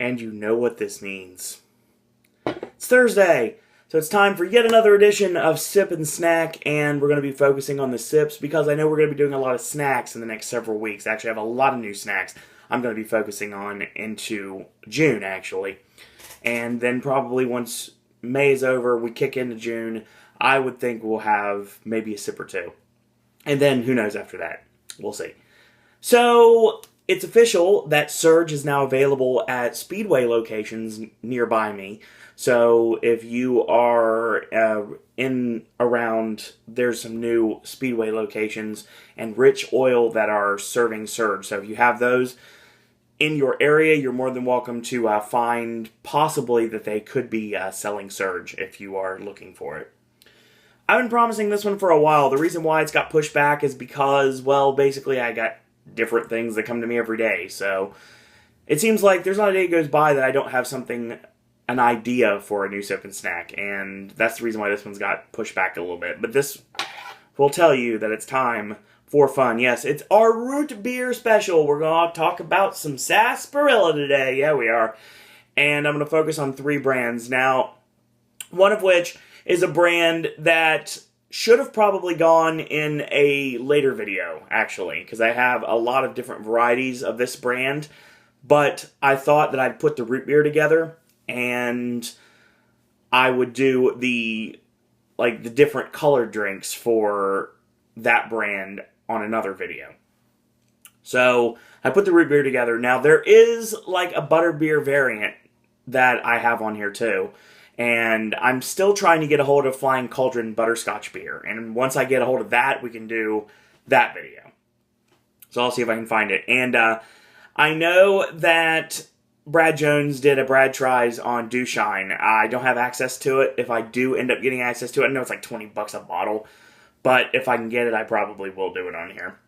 And you know what this means. It's Thursday, so it's time for yet another edition of Sip and Snack, and we're going to be focusing on the sips because I know we're going to be doing a lot of snacks in the next several weeks. Actually, I have a lot of new snacks I'm going to be focusing on into June, actually. And then probably once May is over, we kick into June, I would think we'll have maybe a sip or two. And then who knows after that? We'll see. So it's official that Surge is now available at Speedway locations nearby me. So if you are around, there's some new Speedway locations and Rich Oil that are serving Surge. So if you have those in your area, you're more than welcome to find possibly that they could be selling Surge if you are looking for it. I've been promising this one for a while. The reason why it's got pushed back is because, well, basically I got different things that come to me every day. So it seems like there's not a day that goes by that I don't have an idea for a new sip and snack. And that's the reason why this one's got pushed back a little bit. But this will tell you that it's time for fun. Yes, it's our root beer special. We're going to talk about some sarsaparilla today. Yeah, we are. And I'm going to focus on 3 brands. Now, one of which is a brand that should have probably gone in a later video, actually, because I have a lot of different varieties of this brand, but I thought that I'd put the root beer together, and I would do the different colored drinks for that brand on another video. So I put the root beer together. Now, there is like a butterbeer variant that I have on here too. And I'm still trying to get a hold of Flying Cauldron Butterscotch Beer. And once I get a hold of that, we can do that video. So I'll see if I can find it. And I know that Brad Jones did a Brad Tries on Do Shine. I don't have access to it. If I do end up getting access to it, I know it's like $20 a bottle. But if I can get it, I probably will do it on here.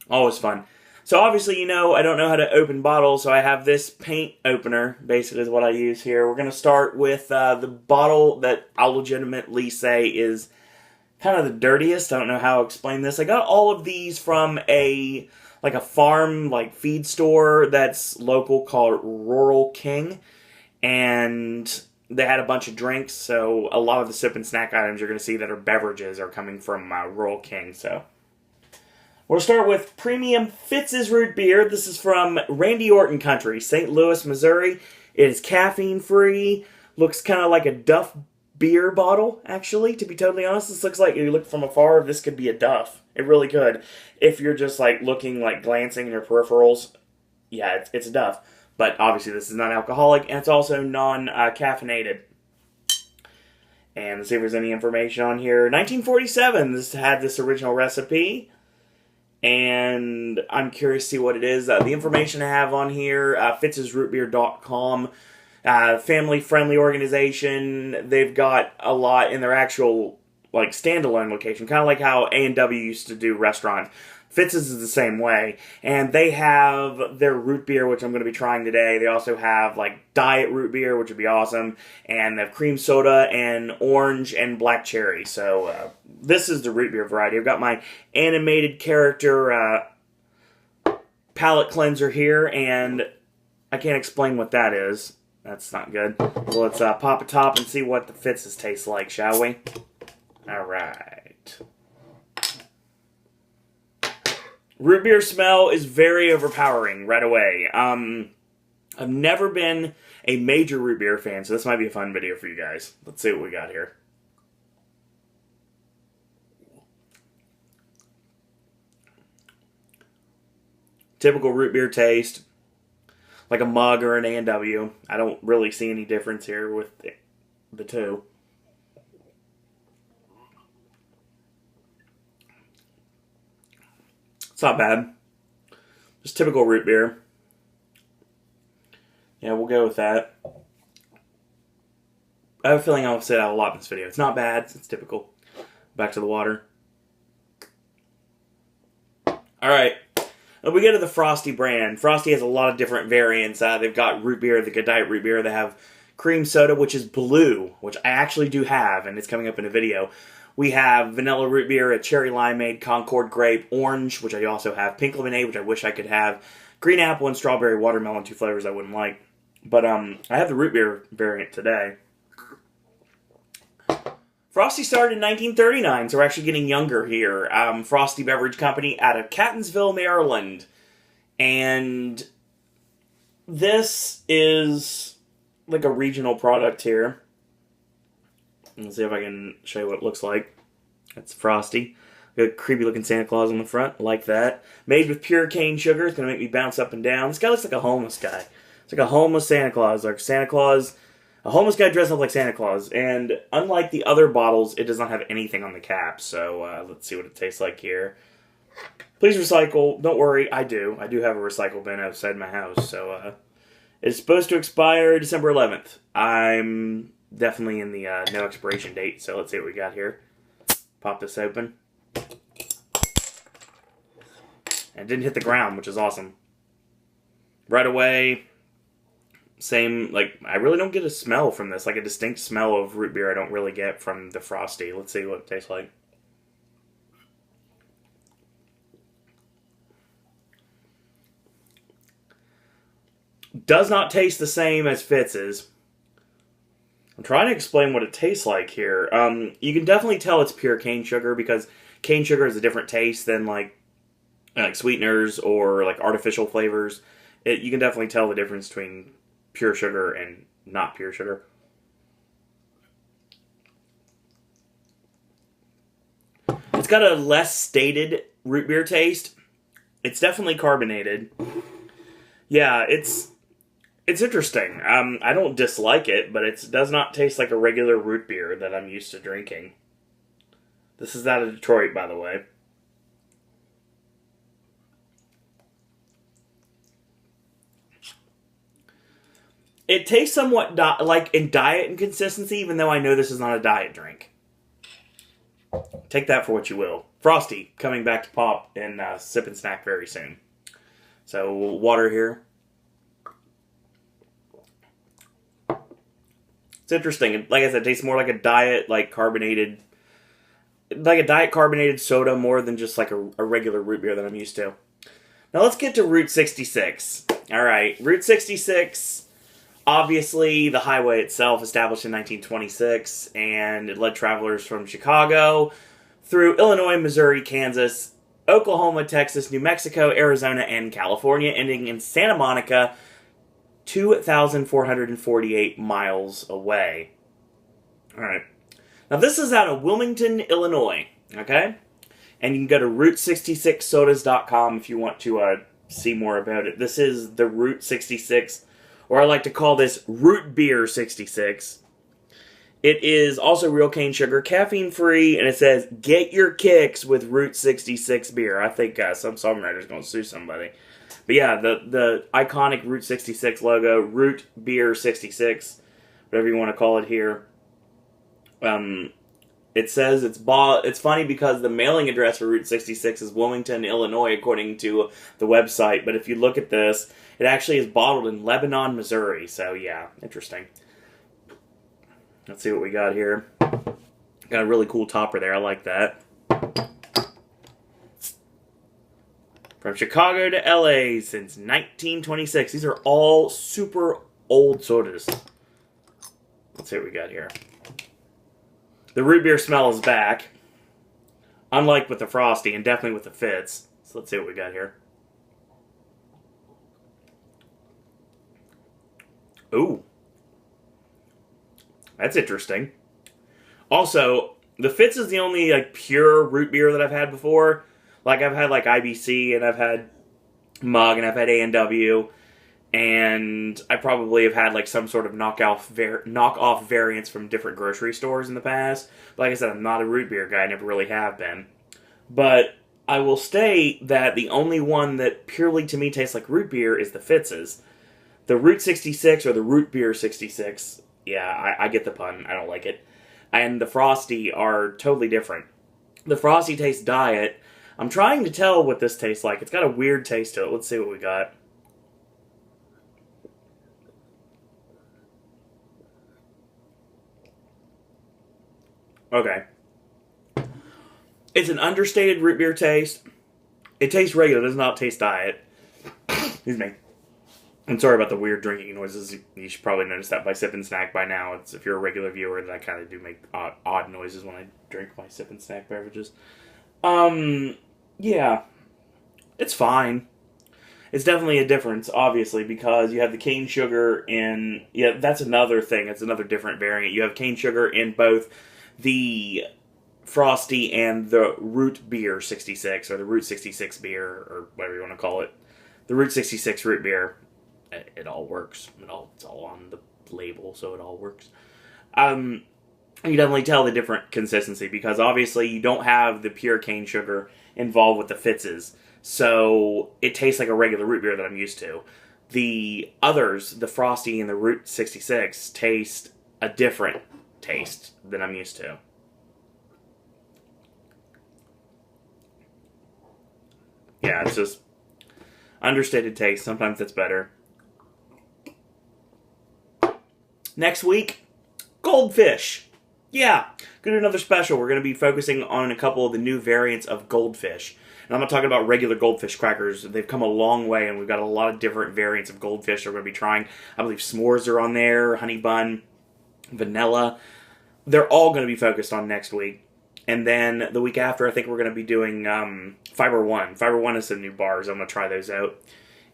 Always fun. So obviously, I don't know how to open bottles, so I have this paint opener, basically is what I use here. We're going to start with the bottle that I'll legitimately say is kind of the dirtiest. I don't know how to explain this. I got all of these from a farm, feed store that's local called Rural King, and they had a bunch of drinks, so a lot of the sip and snack items you're going to see that are beverages are coming from Rural King, so we'll start with Premium Fitz's Root Beer. This is from Randy Orton Country, St. Louis, Missouri. It is caffeine-free. Looks kind of like a Duff beer bottle, actually, to be totally honest. This looks like, if you look from afar, this could be a Duff. It really could. If you're just, looking, glancing in your peripherals, yeah, it's a Duff. But obviously this is non-alcoholic, and it's also non-caffeinated. And let's see if there's any information on here. 1947, this had this original recipe. And I'm curious to see what it is. The information I have on here, fitzsrootbeer.com, family-friendly organization. They've got a lot in their actual, standalone location, kind of like how A&W used to do restaurants. Fitz's is the same way, and they have their root beer, which I'm going to be trying today. They also have, diet root beer, which would be awesome, and they have cream soda and orange and black cherry. So, this is the root beer variety. I've got my animated character palate cleanser here, and I can't explain what that is. That's not good. So let's pop a top and see what the Fitz's taste like, shall we? All right. Root beer smell is very overpowering right away. I've never been a major root beer fan, so this might be a fun video for you guys. Let's see what we got here. Typical root beer taste, like a mug or an A&W. I don't really see any difference here with the two. It's not bad. Just typical root beer. Yeah, we'll go with that. I have a feeling I'll say that a lot in this video. It's not bad. It's typical. Back to the water. Alright. We go to the Frostie brand. Frostie has a lot of different variants. They've got root beer, the diet root beer. They have cream soda, which is blue, which I actually do have, and it's coming up in a video. We have vanilla root beer, a cherry limeade, Concord grape, orange, which I also have, pink lemonade, which I wish I could have, green apple, and strawberry watermelon, 2 flavors I wouldn't like. But I have the root beer variant today. Frostie started in 1939, so we're actually getting younger here. Frostie Beverage Company out of Catonsville, Maryland. And this is like a regional product here. Let's see if I can show you what it looks like. That's Frostie. Got a creepy looking Santa Claus on the front, like that. Made with pure cane sugar. It's going to make me bounce up and down. This guy looks like a homeless guy. It's like a homeless Santa Claus. Like Santa Claus, a homeless guy dressed up like Santa Claus. And unlike the other bottles, it does not have anything on the cap. So let's see what it tastes like here. Please recycle. Don't worry, I do. I do have a recycle bin outside my house. So it's supposed to expire December 11th. I'm definitely in the no expiration date. So let's see what we got here. Pop this open. And it didn't hit the ground, which is awesome. Right away, same, like, I really don't get a smell from this. Like, a distinct smell of root beer I don't really get from the Frostie. Let's see what it tastes like. Does not taste the same as Fitz's. I'm trying to explain what it tastes like here. You can definitely tell it's pure cane sugar because cane sugar is a different taste than like sweeteners or like artificial flavors. You can definitely tell the difference between pure sugar and not pure sugar. It's got a less stated root beer taste. It's definitely carbonated. Yeah, it's interesting. I don't dislike it, but it does not taste like a regular root beer that I'm used to drinking. This is out of Detroit, by the way. It tastes somewhat like in diet and consistency, even though I know this is not a diet drink. Take that for what you will. Frostie coming back to pop in Sip and Snack very soon. So, water here. It's interesting. Like I said, it tastes more like a diet, like carbonated, like a diet carbonated soda more than just like a regular root beer that I'm used to. Now let's get to Route 66. All right, Route 66. Obviously, the highway itself, established in 1926, and it led travelers from Chicago through Illinois, Missouri, Kansas, Oklahoma, Texas, New Mexico, Arizona, and California, ending in Santa Monica, 2,448 miles away. All right. Now, this is out of Wilmington, Illinois, okay? And you can go to Route66sodas.com if you want to see more about it. This is the Route 66, or I like to call this Root Beer 66. It is also real cane sugar, caffeine-free, and it says, get your kicks with Route 66 beer. I think some songwriter's going to sue somebody. But yeah, the iconic Route 66 logo, Root Beer 66, whatever you want to call it here. It says it's funny because the mailing address for Route 66 is Wilmington, Illinois, according to the website. But if you look at this, it actually is bottled in Lebanon, Missouri. So yeah, interesting. Let's see what we got here. Got a really cool topper there. I like that. From Chicago to LA since 1926. These are all super old sodas. Let's see what we got here. The root beer smell is back. Unlike with the Frostie and definitely with the Fitz. So let's see what we got here. Ooh. That's interesting. Also, the Fitz is the only like pure root beer that I've had before. Like I've had like IBC and I've had Mug and I've had A&W. And I probably have had like some sort of knockoff variants from different grocery stores in the past. But like I said, I'm not a root beer guy. I never really have been. But I will state that the only one that purely to me tastes like root beer is the Fitz's. The Route 66 or the Root Beer 66, yeah, I get the pun. I don't like it. And the Frostie are totally different. The Frostie tastes diet. I'm trying to tell what this tastes like. It's got a weird taste to it. Let's see what we got. Okay. It's an understated root beer taste. It tastes regular. It does not taste diet. Excuse me. I'm sorry about the weird drinking noises. You should probably notice that by Sip and Snack by now. It's, if you're a regular viewer, that I kind of do make odd noises when I drink my Sip and Snack beverages. Yeah. It's fine. It's definitely a difference, obviously, because you have the cane sugar in... Yeah, that's another thing. It's another different variant. You have cane sugar in both the Frostie and the Root Beer 66, or the Root 66 beer, or whatever you want to call it. The Root 66 root beer. It all works. It's all on the label, so it all works. You definitely tell the different consistency, because obviously you don't have the pure cane sugar involved with the Fitz's. So it tastes like a regular root beer that I'm used to. The others, the Frostie and the Root 66, taste a different taste than I'm used to. Yeah, it's just understated taste. Sometimes it's better. Next week, goldfish. Yeah, gonna do another special. We're gonna be focusing on a couple of the new variants of goldfish. And I'm not talking about regular goldfish crackers. They've come a long way, and we've got a lot of different variants of goldfish that we're going to be trying. I believe s'mores are on there, honey bun, vanilla. They're all going to be focused on next week. And then the week after, I think we're going to be doing Fiber One. Fiber One is some new bars. I'm going to try those out.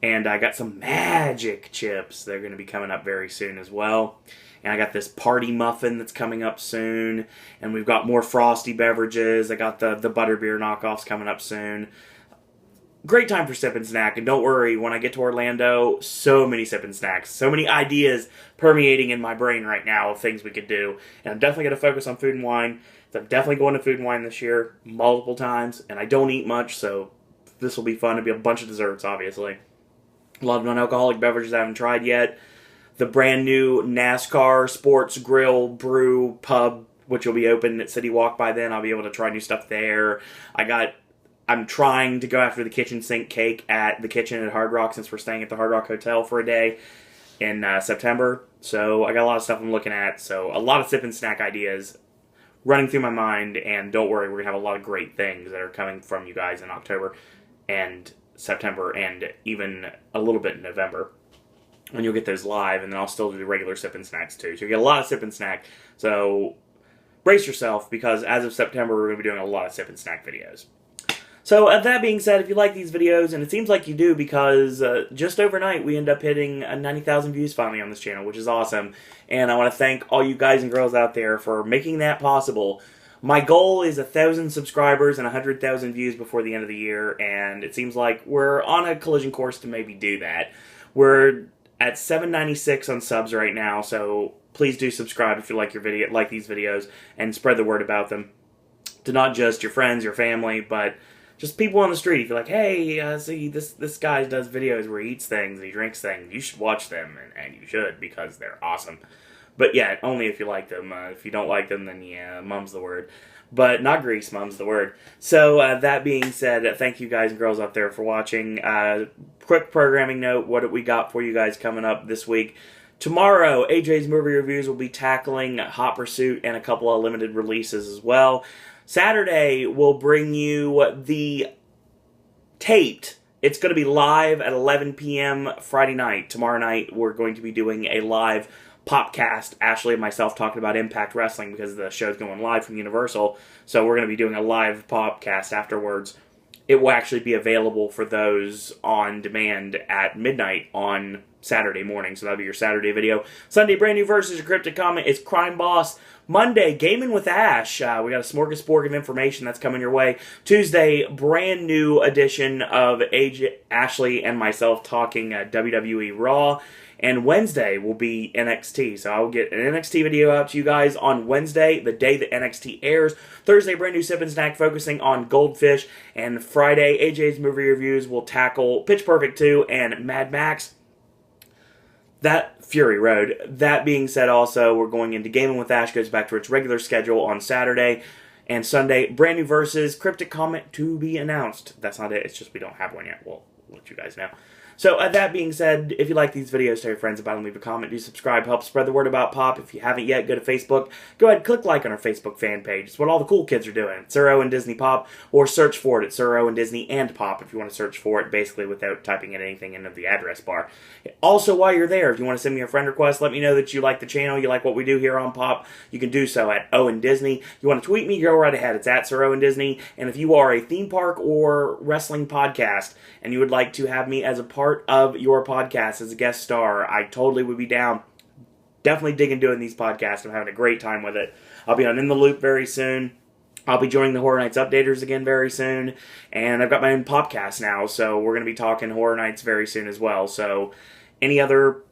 And I got some magic chips. They're going to be coming up very soon as well. And I got this party muffin that's coming up soon. And we've got more Frosty beverages. I got the butterbeer knockoffs coming up soon. Great time for Sip and Snack. And don't worry, when I get to Orlando, so many Sip and Snacks. So many ideas permeating in my brain right now of things we could do. And I'm definitely going to focus on food and wine. So I'm definitely going to food and wine this year multiple times. And I don't eat much, so this will be fun. It'll be a bunch of desserts, obviously. A lot of non-alcoholic beverages I haven't tried yet. The brand new NASCAR Sports Grill Brew Pub, which will be open at City Walk by then. I'll be able to try new stuff there. I'm trying to go after the kitchen sink cake at the kitchen at Hard Rock, since we're staying at the Hard Rock Hotel for a day in September. So I got a lot of stuff I'm looking at. So a lot of Sip and Snack ideas running through my mind. And don't worry, we're going to have a lot of great things that are coming from you guys in October and September, and even a little bit in November. And you'll get those live, and then I'll still do the regular Sip and Snacks too. So you get a lot of Sip and Snack. So brace yourself, because as of September, we're going to be doing a lot of Sip and Snack videos. So that being said, if you like these videos, and it seems like you do, because just overnight we end up hitting 90,000 views finally on this channel, which is awesome. And I want to thank all you guys and girls out there for making that possible. My goal is 1,000 subscribers and 100,000 views before the end of the year, and it seems like we're on a collision course to maybe do that. We're at 796 on subs right now, so please do subscribe if you like these videos, and spread the word about them to not just your friends, your family, but just people on the street. If you're like, hey, see, this guy does videos where he eats things and he drinks things, you should watch them, and you should, because they're awesome. But yeah, only if you like them. If you don't like them, then yeah, mum's the word. But not grease, mum's the word. So that being said, thank you guys and girls out there for watching. Quick programming note, what we got for you guys coming up this week. Tomorrow, AJ's Movie Reviews will be tackling Hot Pursuit and a couple of limited releases as well. Saturday, we'll bring you the taped. It's going to be live at 11 p.m. Friday night. Tomorrow night, we're going to be doing a live Popcast, Ashley and myself talking about Impact Wrestling, because the show's going live from Universal. So we're going to be doing a live Popcast afterwards. It will actually be available for those on demand at midnight on Saturday morning. So that'll be your Saturday video. Sunday, brand new versus your cryptic comment. It's Crime Boss. Monday, Gaming with Ash. We got a smorgasbord of information that's coming your way. Tuesday, brand new edition of AJ, Ashley and myself talking WWE Raw. And Wednesday will be NXT. So I will get an NXT video out to you guys on Wednesday, the day that NXT airs. Thursday, brand new Sip and Snack focusing on Goldfish. And Friday, AJ's Movie Reviews will tackle Pitch Perfect 2 and Mad Max. That Fury Road. That being said, also, we're going into Gaming with Ash, goes back to its regular schedule on Saturday. And Sunday, brand new versus, cryptic comment to be announced. That's not it. It's just we don't have one yet. We'll let you guys know. So, that being said, if you like these videos, tell your friends about them, leave a comment, do subscribe, help spread the word about Pop. If you haven't yet, go to Facebook. Go ahead and click like on our Facebook fan page. It's what all the cool kids are doing. Sir Owen Disney Pop, or search for it at Sir Owen Disney and Pop if you want to search for it, basically without typing in anything into the address bar. Also, while you're there, if you want to send me a friend request, let me know that you like the channel, you like what we do here on Pop, you can do so at Owen Disney. You want to tweet me, go right ahead. It's at Sir Owen Disney. And if you are a theme park or wrestling podcast and you would like to have me as a part of your podcast as a guest star, I totally would be down. Definitely digging doing these podcasts. I'm having a great time with it. I'll be on In the Loop very soon. I'll be joining the Horror Nights Updaters again very soon. And I've got my own podcast now, so we're going to be talking Horror Nights very soon as well. So any other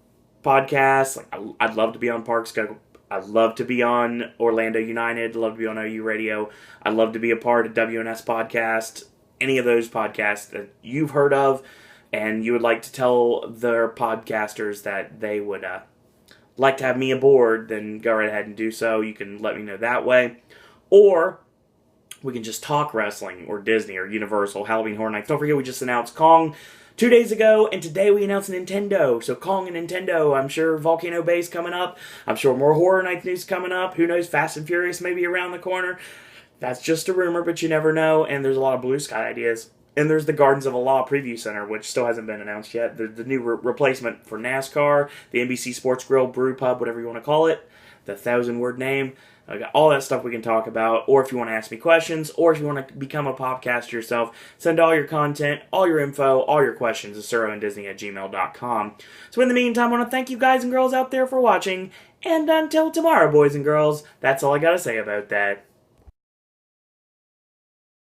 podcasts, like I'd love to be on Parks Go. I'd love to be on Orlando United. I'd love to be on OU Radio. I'd love to be a part of WNS Podcast. Any of those podcasts that you've heard of and you would like to tell their podcasters that they would like to have me aboard, then go right ahead and do so. You can let me know that way. Or we can just talk wrestling or Disney or Universal, Halloween Horror Nights. Don't forget, we just announced Kong 2 days ago, and today we announced Nintendo. So Kong and Nintendo, I'm sure Volcano Bay's coming up. I'm sure more Horror Nights news coming up. Who knows, Fast and Furious maybe around the corner. That's just a rumor, but you never know. And there's a lot of Blue Sky ideas. And there's the Gardens of Allah Preview Center, which still hasn't been announced yet. The new replacement for NASCAR, the NBC Sports Grill, Brew Pub, whatever you want to call it. The 1,000-word name. I got all that stuff we can talk about. Or if you want to ask me questions, or if you want to become a podcaster yourself, send all your content, all your info, all your questions to siroandisney@gmail.com. So in the meantime, I want to thank you guys and girls out there for watching. And until tomorrow, boys and girls, that's all I got to say about that.